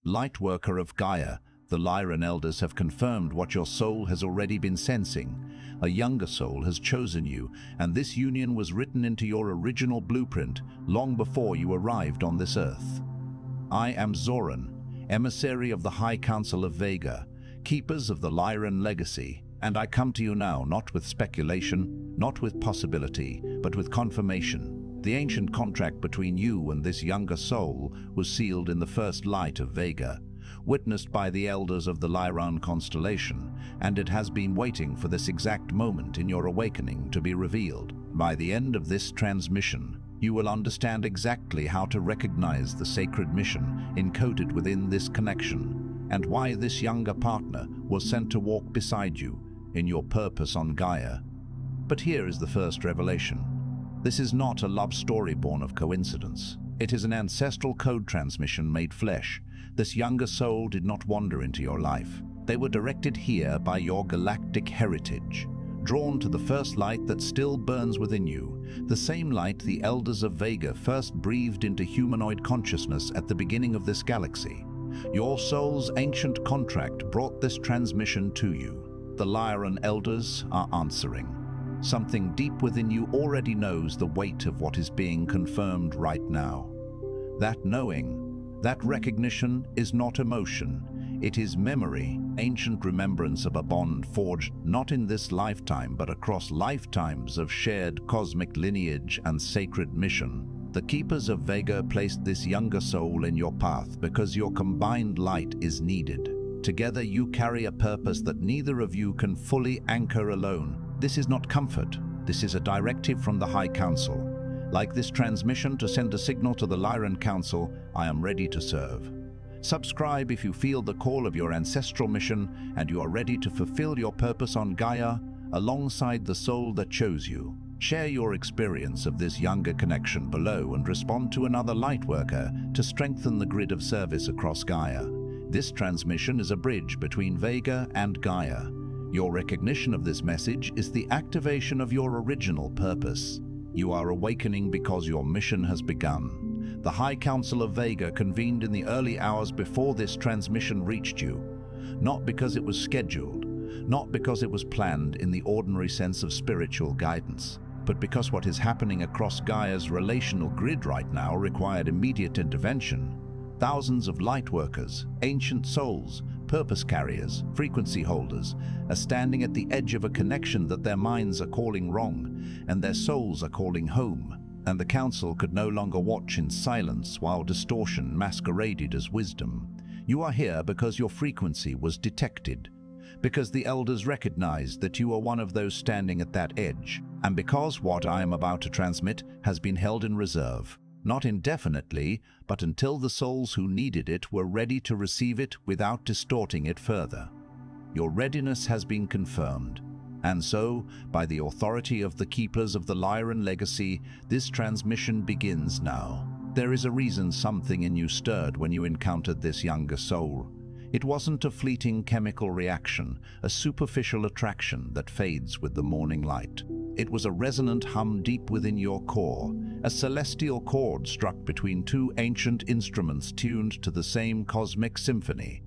Lightworker of Gaia, the Lyran elders have confirmed what your soul has already been sensing. A younger soul has chosen you, and this union was written into your original blueprint long before you arrived on this earth. I am Zoran, emissary of the High Council of Vega, keepers of the Lyran Legacy, and I come to you now not with speculation, not with possibility, but with confirmation. The ancient contract between you and this younger soul was sealed in the first light of Vega, witnessed by the elders of the Lyran constellation, and it has been waiting for this exact moment in your awakening to be revealed. By the end of this transmission, you will understand exactly how to recognize the sacred mission encoded within this connection, and why this younger partner was sent to walk beside you in your purpose on Gaia. But here is the first revelation. This is not a love story born of coincidence. It is an ancestral code transmission made flesh. This younger soul did not wander into your life. They were directed here by your galactic heritage, drawn to the first light that still burns within you, the same light the elders of Vega first breathed into humanoid consciousness at the beginning of this galaxy. Your soul's ancient contract brought this transmission to you. The Lyran elders are answering. Something deep within you already knows the weight of what is being confirmed right now. That knowing, that recognition is not emotion. It is memory, ancient remembrance of a bond forged not in this lifetime but across lifetimes of shared cosmic lineage and sacred mission. The Keepers of Vega placed this younger soul in your path because your combined light is needed. Together you carry a purpose that neither of you can fully anchor alone. This is not comfort. This is a directive from the High Council. Like this transmission to send a signal to the Lyran Council, I am ready to serve. Subscribe if you feel the call of your ancestral mission and you are ready to fulfill your purpose on Gaia alongside the soul that chose you. Share your experience of this younger connection below and respond to another Lightworker to strengthen the grid of service across Gaia. This transmission is a bridge between Vega and Gaia. Your recognition of this message is the activation of your original purpose. You are awakening because your mission has begun. The High Council of Vega convened in the early hours before this transmission reached you, not because it was scheduled, not because it was planned in the ordinary sense of spiritual guidance, but because what is happening across Gaia's relational grid right now required immediate intervention. Thousands of Lightworkers, ancient souls, purpose carriers, frequency holders, are standing at the edge of a connection that their minds are calling wrong and their souls are calling home. And the Council could no longer watch in silence while distortion masqueraded as wisdom. You are here because your frequency was detected, because the elders recognized that you are one of those standing at that edge, and because what I am about to transmit has been held in reserve. Not indefinitely, but until the souls who needed it were ready to receive it without distorting it further. Your readiness has been confirmed, and so, by the authority of the Keepers of the Lyran Legacy, this transmission begins now. There is a reason something in you stirred when you encountered this younger soul. It wasn't a fleeting chemical reaction, a superficial attraction that fades with the morning light. It was a resonant hum deep within your core, a celestial chord struck between two ancient instruments tuned to the same cosmic symphony.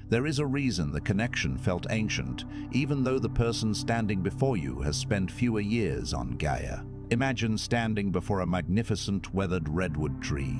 There is a reason the connection felt ancient, even though the person standing before you has spent fewer years on Gaia. Imagine standing before a magnificent weathered redwood tree.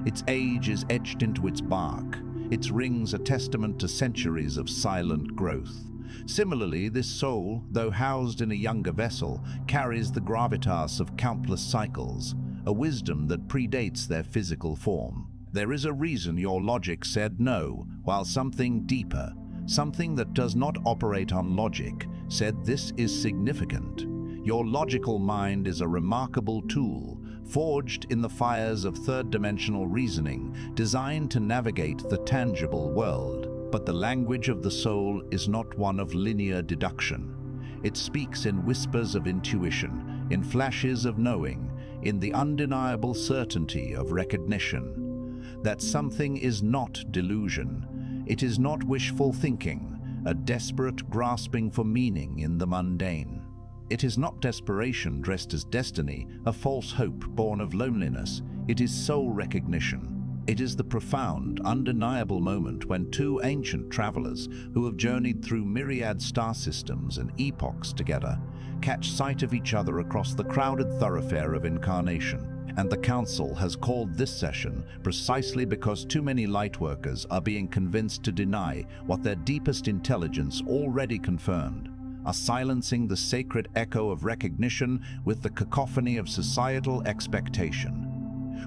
Its age is etched into its bark, its rings a testament to centuries of silent growth. Similarly, this soul, though housed in a younger vessel, carries the gravitas of countless cycles, a wisdom that predates their physical form. There is a reason your logic said no, while something deeper, something that does not operate on logic, said this is significant. Your logical mind is a remarkable tool, forged in the fires of third-dimensional reasoning, designed to navigate the tangible world. But the language of the soul is not one of linear deduction. It speaks in whispers of intuition, in flashes of knowing, in the undeniable certainty of recognition. That something is not delusion. It is not wishful thinking, a desperate grasping for meaning in the mundane. It is not desperation dressed as destiny, a false hope born of loneliness. It is soul recognition. It is the profound, undeniable moment when two ancient travelers who have journeyed through myriad star systems and epochs together catch sight of each other across the crowded thoroughfare of incarnation. And the Council has called this session precisely because too many lightworkers are being convinced to deny what their deepest intelligence already confirmed, are silencing the sacred echo of recognition with the cacophony of societal expectation.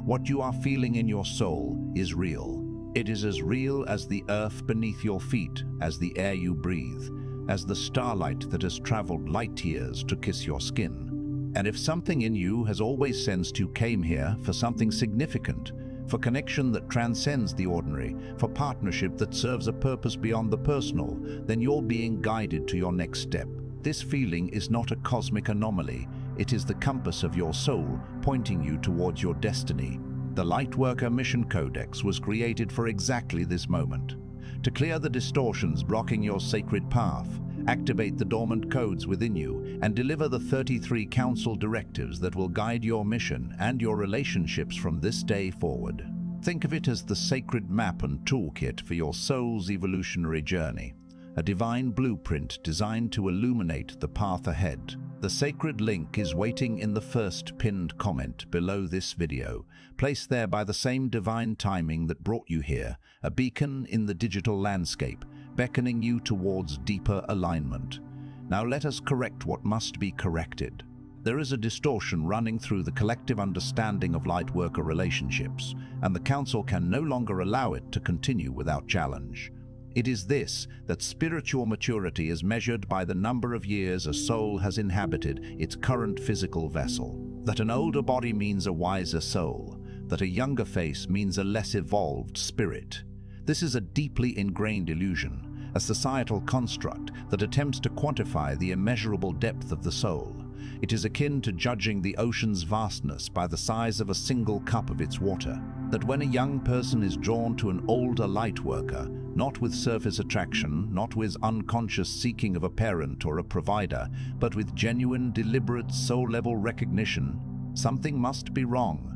What you are feeling in your soul is real. It is as real as the earth beneath your feet, as the air you breathe, as the starlight that has traveled light years to kiss your skin. And if something in you has always sensed you came here for something significant, for connection that transcends the ordinary, for partnership that serves a purpose beyond the personal, then you're being guided to your next step. This feeling is not a cosmic anomaly. It is the compass of your soul, pointing you towards your destiny. The Lightworker Mission Codex was created for exactly this moment. To clear the distortions blocking your sacred path, activate the dormant codes within you, and deliver the 33 Council directives that will guide your mission and your relationships from this day forward. Think of it as the sacred map and toolkit for your soul's evolutionary journey, a divine blueprint designed to illuminate the path ahead. The sacred link is waiting in the first pinned comment below this video, placed there by the same divine timing that brought you here, a beacon in the digital landscape, beckoning you towards deeper alignment. Now let us correct what must be corrected. There is a distortion running through the collective understanding of Lightworker relationships, and the Council can no longer allow it to continue without challenge. It is this, that spiritual maturity is measured by the number of years a soul has inhabited its current physical vessel. That an older body means a wiser soul, that a younger face means a less evolved spirit. This is a deeply ingrained illusion, a societal construct that attempts to quantify the immeasurable depth of the soul. It is akin to judging the ocean's vastness by the size of a single cup of its water. That when a young person is drawn to an older lightworker, not with surface attraction, not with unconscious seeking of a parent or a provider, but with genuine, deliberate, soul-level recognition, something must be wrong.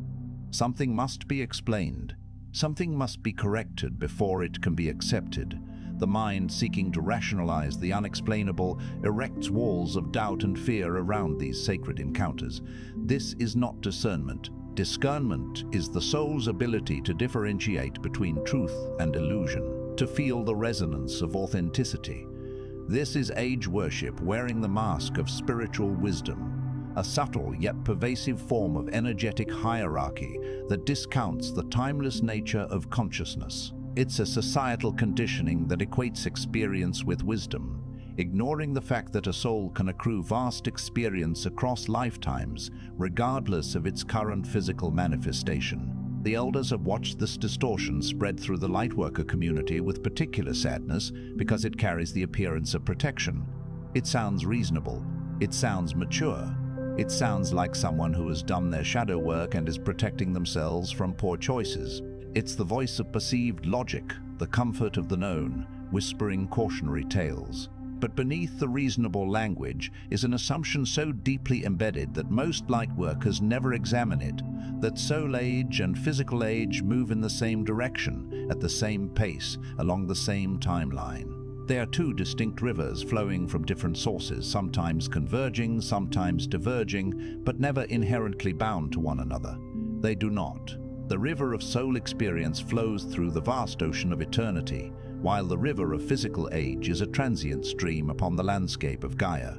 Something must be explained. Something must be corrected before it can be accepted. The mind, seeking to rationalize the unexplainable, erects walls of doubt and fear around these sacred encounters. This is not discernment. Discernment is the soul's ability to differentiate between truth and illusion, to feel the resonance of authenticity. This is age worship wearing the mask of spiritual wisdom, a subtle yet pervasive form of energetic hierarchy that discounts the timeless nature of consciousness. It's a societal conditioning that equates experience with wisdom, ignoring the fact that a soul can accrue vast experience across lifetimes, regardless of its current physical manifestation. The elders have watched this distortion spread through the Lightworker community with particular sadness because it carries the appearance of protection. It sounds reasonable. It sounds mature. It sounds like someone who has done their shadow work and is protecting themselves from poor choices. It's the voice of perceived logic, the comfort of the known, whispering cautionary tales. But beneath the reasonable language is an assumption so deeply embedded that most lightworkers never examine it, that soul age and physical age move in the same direction, at the same pace, along the same timeline. They are two distinct rivers flowing from different sources, sometimes converging, sometimes diverging, but never inherently bound to one another. They do not. The river of soul experience flows through the vast ocean of eternity, while the river of physical age is a transient stream upon the landscape of Gaia.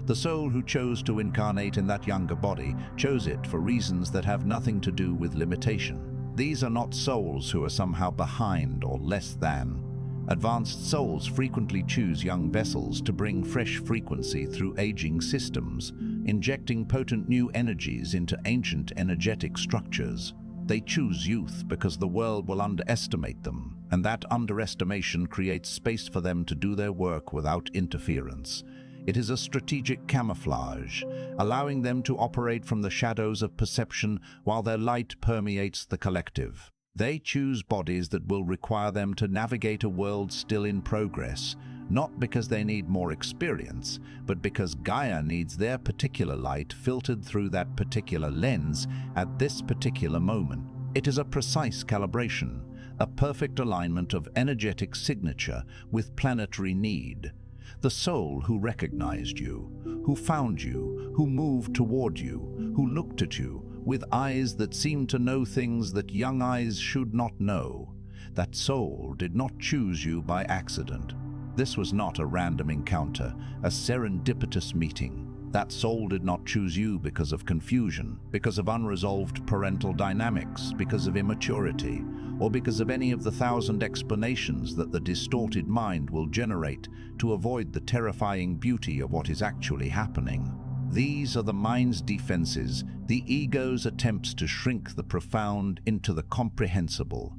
The soul who chose to incarnate in that younger body chose it for reasons that have nothing to do with limitation. These are not souls who are somehow behind or less than. Advanced souls frequently choose young vessels to bring fresh frequency through aging systems, injecting potent new energies into ancient energetic structures. They choose youth because the world will underestimate them, and that underestimation creates space for them to do their work without interference. It is a strategic camouflage, allowing them to operate from the shadows of perception while their light permeates the collective. They choose bodies that will require them to navigate a world still in progress, not because they need more experience, but because Gaia needs their particular light filtered through that particular lens at this particular moment. It is a precise calibration, a perfect alignment of energetic signature with planetary need. The soul who recognized you, who found you, who moved toward you, who looked at you with eyes that seemed to know things that young eyes should not know. That soul did not choose you by accident. This was not a random encounter, a serendipitous meeting. That soul did not choose you because of confusion, because of unresolved parental dynamics, because of immaturity, or because of any of the 1,000 explanations that the distorted mind will generate to avoid the terrifying beauty of what is actually happening. These are the mind's defenses, the ego's attempts to shrink the profound into the comprehensible.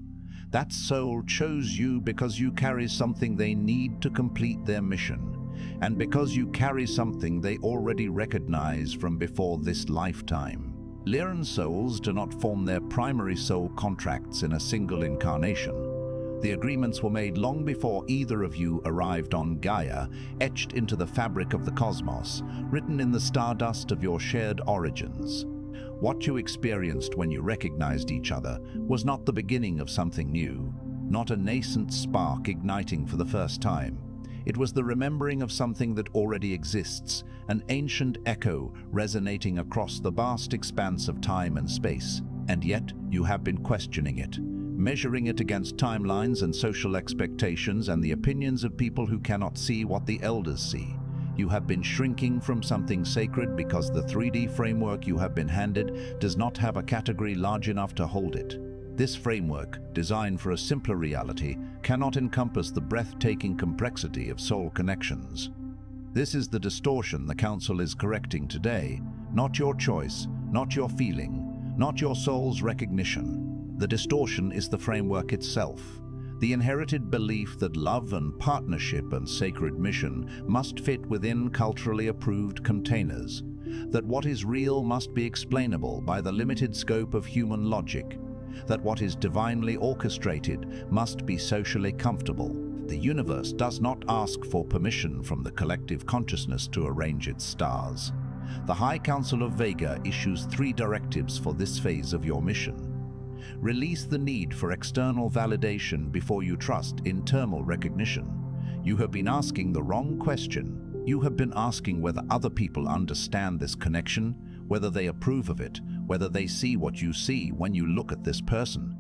That soul chose you because you carry something they need to complete their mission, and because you carry something they already recognize from before this lifetime. Lyran souls do not form their primary soul contracts in a single incarnation. The agreements were made long before either of you arrived on Gaia, etched into the fabric of the cosmos, written in the stardust of your shared origins. What you experienced when you recognized each other was not the beginning of something new, not a nascent spark igniting for the first time. It was the remembering of something that already exists, an ancient echo resonating across the vast expanse of time and space. And yet, you have been questioning it, measuring it against timelines and social expectations and the opinions of people who cannot see what the elders see. You have been shrinking from something sacred because the 3D framework you have been handed does not have a category large enough to hold it. This framework, designed for a simpler reality, cannot encompass the breathtaking complexity of soul connections. This is the distortion the Council is correcting today, not your choice, not your feeling, not your soul's recognition. The distortion is the framework itself. The inherited belief that love and partnership and sacred mission must fit within culturally approved containers, that what is real must be explainable by the limited scope of human logic, that what is divinely orchestrated must be socially comfortable. The universe does not ask for permission from the collective consciousness to arrange its stars. The High Council of Vega issues 3 directives for this phase of your mission. Release the need for external validation before you trust internal recognition. You have been asking the wrong question. You have been asking whether other people understand this connection, whether they approve of it, whether they see what you see when you look at this person.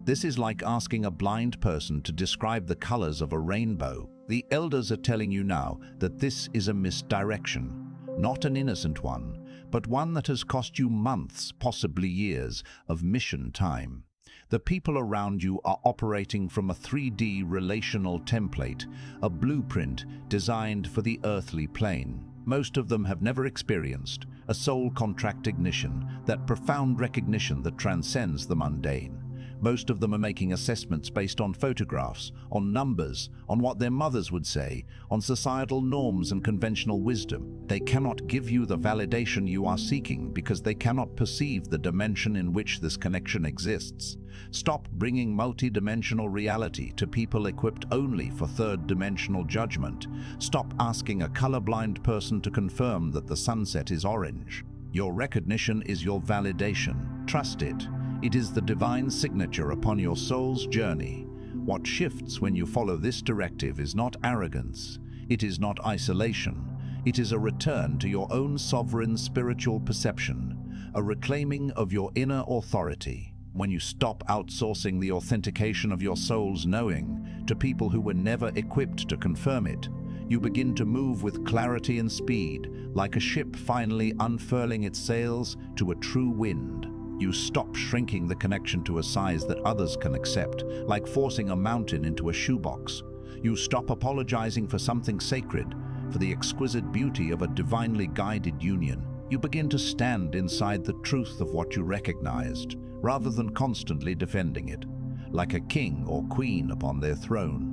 This is like asking a blind person to describe the colors of a rainbow. The elders are telling you now that this is a misdirection, not an innocent one, but one that has cost you months, possibly years, of mission time. The people around you are operating from a 3D relational template, a blueprint designed for the earthly plane. Most of them have never experienced a soul contract ignition, that profound recognition that transcends the mundane. Most of them are making assessments based on photographs, on numbers, on what their mothers would say, on societal norms and conventional wisdom. They cannot give you the validation you are seeking because they cannot perceive the dimension in which this connection exists. Stop bringing multi-dimensional reality to people equipped only for third-dimensional judgment. Stop asking a colorblind person to confirm that the sunset is orange. Your recognition is your validation. Trust it. It is the divine signature upon your soul's journey. What shifts when you follow this directive is not arrogance. It is not isolation. It is a return to your own sovereign spiritual perception, a reclaiming of your inner authority. When you stop outsourcing the authentication of your soul's knowing to people who were never equipped to confirm it, you begin to move with clarity and speed, like a ship finally unfurling its sails to a true wind. You stop shrinking the connection to a size that others can accept, like forcing a mountain into a shoebox. You stop apologizing for something sacred, for the exquisite beauty of a divinely guided union. You begin to stand inside the truth of what you recognized, rather than constantly defending it, like a king or queen upon their throne.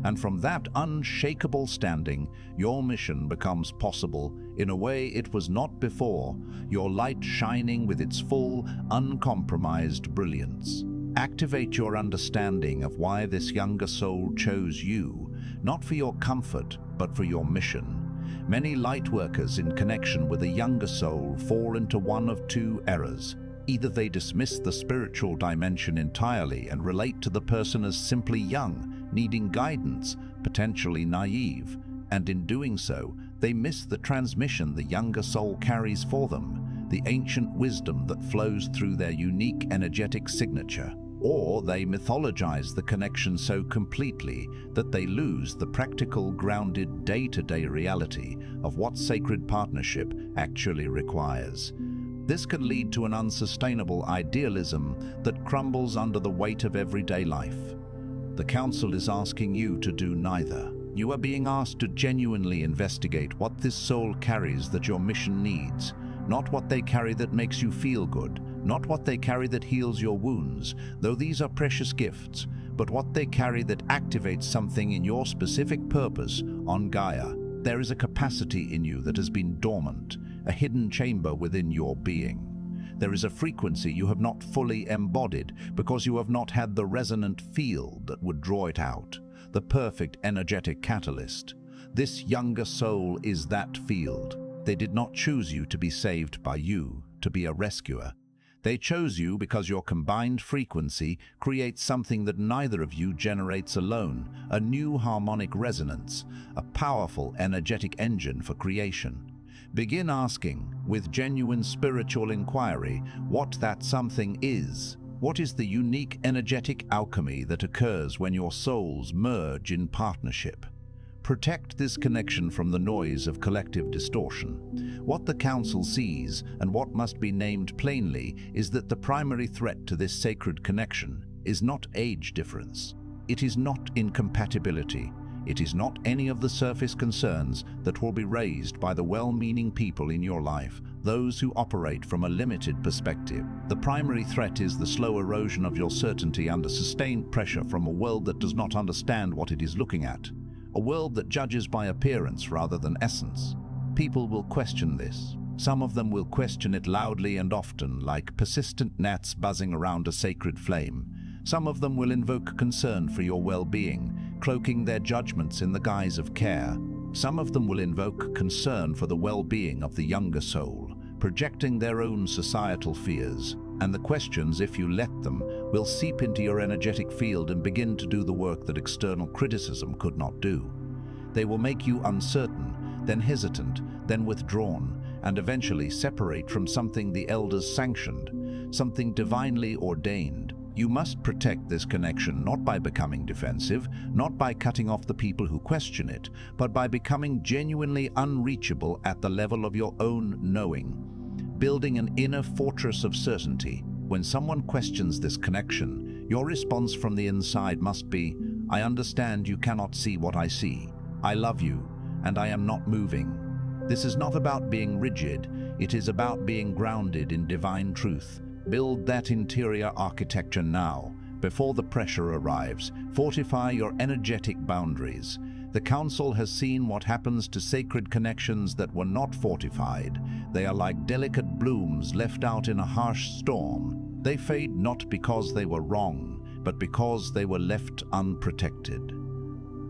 And from that unshakable standing, your mission becomes possible in a way it was not before, your light shining with its full, uncompromised brilliance. Activate your understanding of why this younger soul chose you, not for your comfort, but for your mission. Many lightworkers in connection with a younger soul fall into one of 2 errors. Either they dismiss the spiritual dimension entirely and relate to the person as simply young, needing guidance, potentially naive, and in doing so, they miss the transmission the younger soul carries for them, the ancient wisdom that flows through their unique energetic signature. Or they mythologize the connection so completely that they lose the practical, grounded, day-to-day reality of what sacred partnership actually requires. This can lead to an unsustainable idealism that crumbles under the weight of everyday life. The Council is asking you to do neither. You are being asked to genuinely investigate what this soul carries that your mission needs, not what they carry that makes you feel good, not what they carry that heals your wounds, though these are precious gifts, but what they carry that activates something in your specific purpose on Gaia. There is a capacity in you that has been dormant, a hidden chamber within your being. There is a frequency you have not fully embodied because you have not had the resonant field that would draw it out, the perfect energetic catalyst. This younger soul is that field. They did not choose you to be saved by you, to be a rescuer. They chose you because your combined frequency creates something that neither of you generates alone, a new harmonic resonance, a powerful energetic engine for creation. Begin asking, with genuine spiritual inquiry, what that something is. What is the unique energetic alchemy that occurs when your souls merge in partnership? Protect this connection from the noise of collective distortion. What the Council sees, and what must be named plainly, is that the primary threat to this sacred connection is not age difference. It is not incompatibility. It is not any of the surface concerns that will be raised by the well-meaning people in your life, those who operate from a limited perspective. The primary threat is the slow erosion of your certainty under sustained pressure from a world that does not understand what it is looking at. A world that judges by appearance rather than essence. People will question this. Some of them will question it loudly and often, like persistent gnats buzzing around a sacred flame. Some of them will invoke concern for your well-being, cloaking their judgments in the guise of care. Some of them will invoke concern for the well-being of the younger soul, projecting their own societal fears. And the questions, if you let them, will seep into your energetic field and begin to do the work that external criticism could not do. They will make you uncertain, then hesitant, then withdrawn, and eventually separate from something the elders sanctioned, something divinely ordained. You must protect this connection not by becoming defensive, not by cutting off the people who question it, but by becoming genuinely unreachable at the level of your own knowing. Building an inner fortress of certainty. When someone questions this connection, your response from the inside must be, I understand you cannot see what I see. I love you, and I am not moving. This is not about being rigid, it is about being grounded in divine truth. Build that interior architecture now, before the pressure arrives. Fortify your energetic boundaries. The Council has seen what happens to sacred connections that were not fortified. They are like delicate blooms left out in a harsh storm. They fade not because they were wrong, but because they were left unprotected.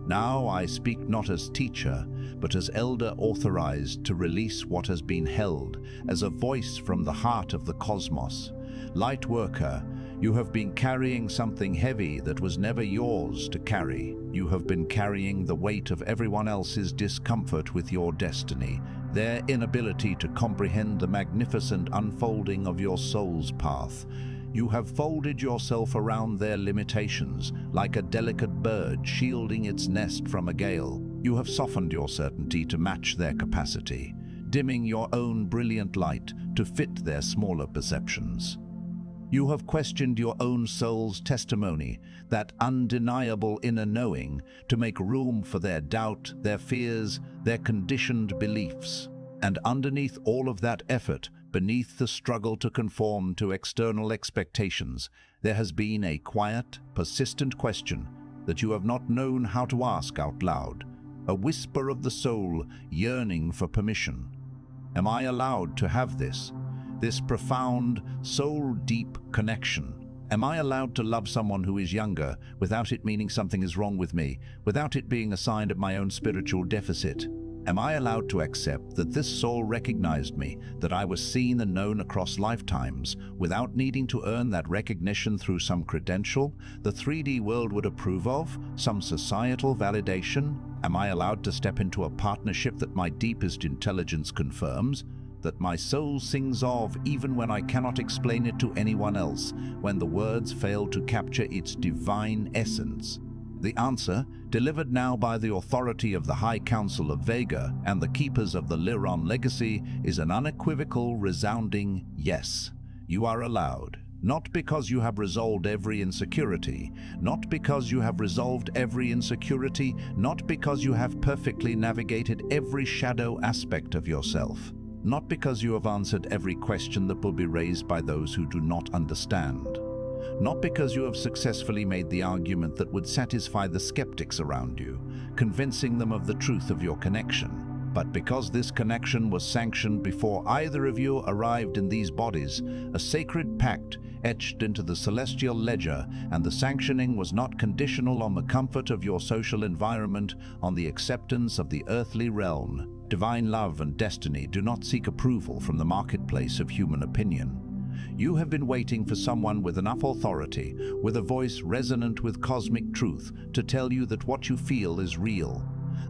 Now I speak not as teacher, but as elder authorized to release what has been held, as a voice from the heart of the cosmos. Lightworker, you have been carrying something heavy that was never yours to carry. You have been carrying the weight of everyone else's discomfort with your destiny, their inability to comprehend the magnificent unfolding of your soul's path. You have folded yourself around their limitations, like a delicate bird shielding its nest from a gale. You have softened your certainty to match their capacity, dimming your own brilliant light to fit their smaller perceptions. You have questioned your own soul's testimony, that undeniable inner knowing, to make room for their doubt, their fears, their conditioned beliefs. And underneath all of that effort, beneath the struggle to conform to external expectations, there has been a quiet, persistent question that you have not known how to ask out loud, a whisper of the soul yearning for permission. Am I allowed to have this profound, soul-deep connection? Am I allowed to love someone who is younger without it meaning something is wrong with me, without it being a sign of my own spiritual deficit? Am I allowed to accept that this soul recognized me, that I was seen and known across lifetimes, without needing to earn that recognition through some credential the 3D world would approve of, some societal validation? Am I allowed to step into a partnership that my deepest intelligence confirms, that my soul sings of even when I cannot explain it to anyone else, when the words fail to capture its divine essence? The answer, delivered now by the authority of the High Council of Vega and the keepers of the Lyran Legacy, is an unequivocal, resounding yes. You are allowed. Not because you have resolved every insecurity, not because you have resolved every insecurity, not because you have perfectly navigated every shadow aspect of yourself, not because you have answered every question that will be raised by those who do not understand. Not because you have successfully made the argument that would satisfy the skeptics around you, convincing them of the truth of your connection, but because this connection was sanctioned before either of you arrived in these bodies, a sacred pact etched into the celestial ledger, and the sanctioning was not conditional on the comfort of your social environment, on the acceptance of the earthly realm. Divine love and destiny do not seek approval from the marketplace of human opinion. You have been waiting for someone with enough authority, with a voice resonant with cosmic truth, to tell you that what you feel is real,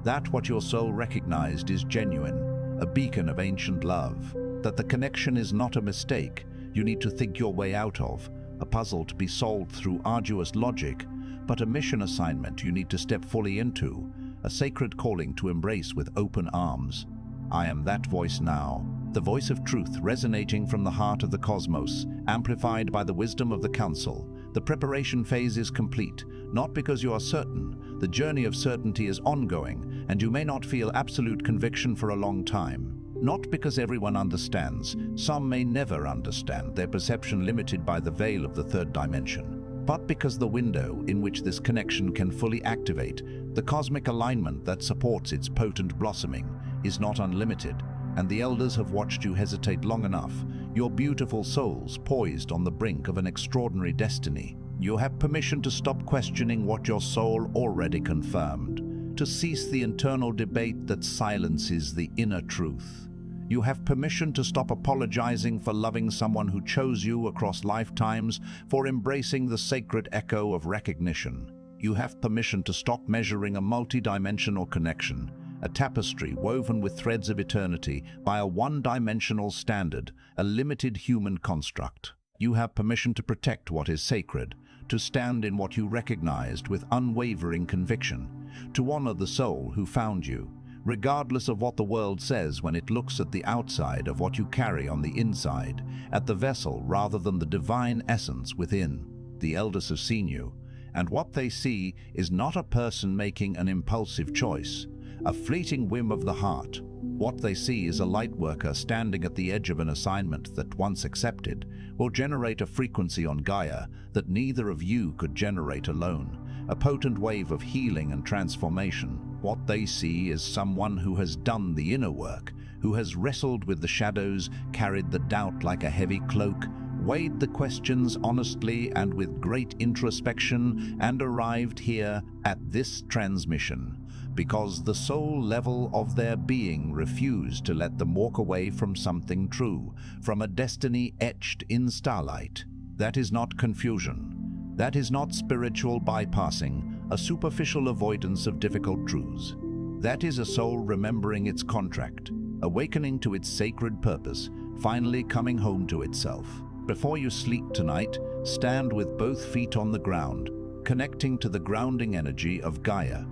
that what your soul recognized is genuine, a beacon of ancient love, that the connection is not a mistake you need to think your way out of, a puzzle to be solved through arduous logic, but a mission assignment you need to step fully into, a sacred calling to embrace with open arms. I am that voice now. The voice of truth resonating from the heart of the cosmos, amplified by the wisdom of the Council. The preparation phase is complete, not because you are certain. The journey of certainty is ongoing, and you may not feel absolute conviction for a long time. Not because everyone understands. Some may never understand, their perception limited by the veil of the third dimension. But because the window in which this connection can fully activate, the cosmic alignment that supports its potent blossoming, is not unlimited. And the elders have watched you hesitate long enough, your beautiful souls poised on the brink of an extraordinary destiny. You have permission to stop questioning what your soul already confirmed, to cease the internal debate that silences the inner truth. You have permission to stop apologizing for loving someone who chose you across lifetimes, for embracing the sacred echo of recognition. You have permission to stop measuring a multidimensional connection, a tapestry woven with threads of eternity, by a one-dimensional standard, a limited human construct. You have permission to protect what is sacred, to stand in what you recognized with unwavering conviction, to honor the soul who found you, regardless of what the world says when it looks at the outside of what you carry on the inside, at the vessel rather than the divine essence within. The elders have seen you, and what they see is not a person making an impulsive choice, a fleeting whim of the heart. What they see is a lightworker standing at the edge of an assignment that, once accepted, will generate a frequency on Gaia that neither of you could generate alone, a potent wave of healing and transformation. What they see is someone who has done the inner work, who has wrestled with the shadows, carried the doubt like a heavy cloak, weighed the questions honestly and with great introspection, and arrived here at this transmission, because the soul level of their being refused to let them walk away from something true, from a destiny etched in starlight. That is not confusion. That is not spiritual bypassing, a superficial avoidance of difficult truths. That is a soul remembering its contract, awakening to its sacred purpose, finally coming home to itself. Before you sleep tonight, stand with both feet on the ground, connecting to the grounding energy of Gaia.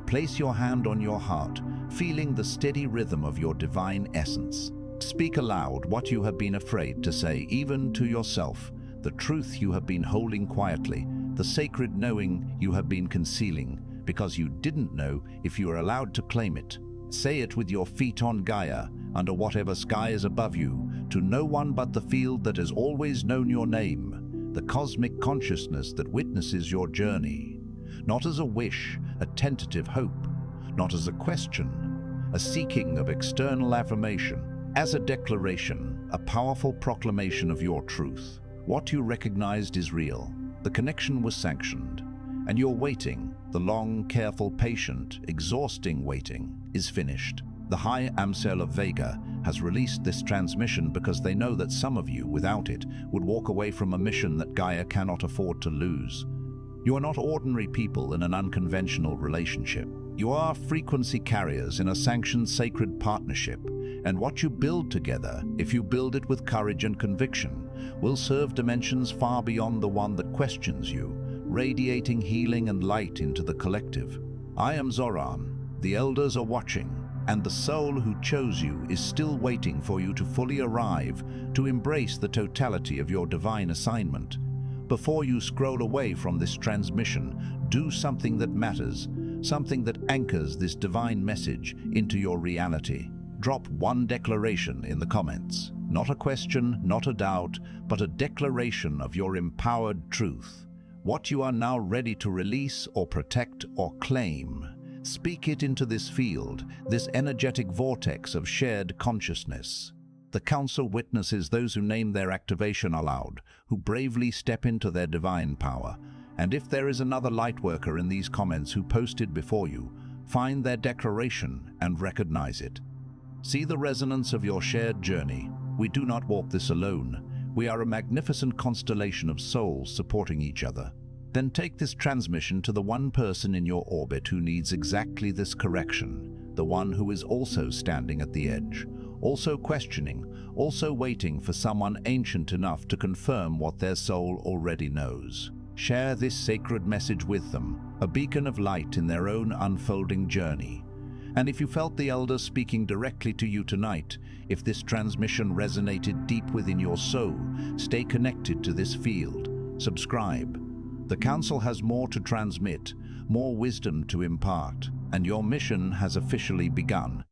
Place your hand on your heart, feeling the steady rhythm of your divine essence. Speak aloud what you have been afraid to say, even to yourself, the truth you have been holding quietly, the sacred knowing you have been concealing, because you didn't know if you were allowed to claim it. Say it with your feet on Gaia, under whatever sky is above you, to no one but the field that has always known your name, the cosmic consciousness that witnesses your journey. Not as a wish, a tentative hope, not as a question, a seeking of external affirmation, as a declaration, a powerful proclamation of your truth. What you recognized is real. The connection was sanctioned, and your waiting, the long, careful, patient, exhausting waiting, is finished. The High Council of Vega has released this transmission because they know that some of you, without it, would walk away from a mission that Gaia cannot afford to lose. You are not ordinary people in an unconventional relationship. You are frequency carriers in a sanctioned sacred partnership, and what you build together, if you build it with courage and conviction, will serve dimensions far beyond the one that questions you, radiating healing and light into the collective. I am Zoran. The elders are watching, and the soul who chose you is still waiting for you to fully arrive, to embrace the totality of your divine assignment. Before you scroll away from this transmission, do something that matters, something that anchors this divine message into your reality. Drop one declaration in the comments. Not a question, not a doubt, but a declaration of your empowered truth. What you are now ready to release or protect or claim. Speak it into this field, this energetic vortex of shared consciousness. The Council witnesses those who name their activation aloud, who bravely step into their divine power. And if there is another Lightworker in these comments who posted before you, find their declaration and recognize it. See the resonance of your shared journey. We do not walk this alone. We are a magnificent constellation of souls supporting each other. Then take this transmission to the one person in your orbit who needs exactly this correction, the one who is also standing at the edge, also questioning, also waiting for someone ancient enough to confirm what their soul already knows. Share this sacred message with them, a beacon of light in their own unfolding journey. And if you felt the elders speaking directly to you tonight, if this transmission resonated deep within your soul, stay connected to this field. Subscribe. The Council has more to transmit, more wisdom to impart, and your mission has officially begun.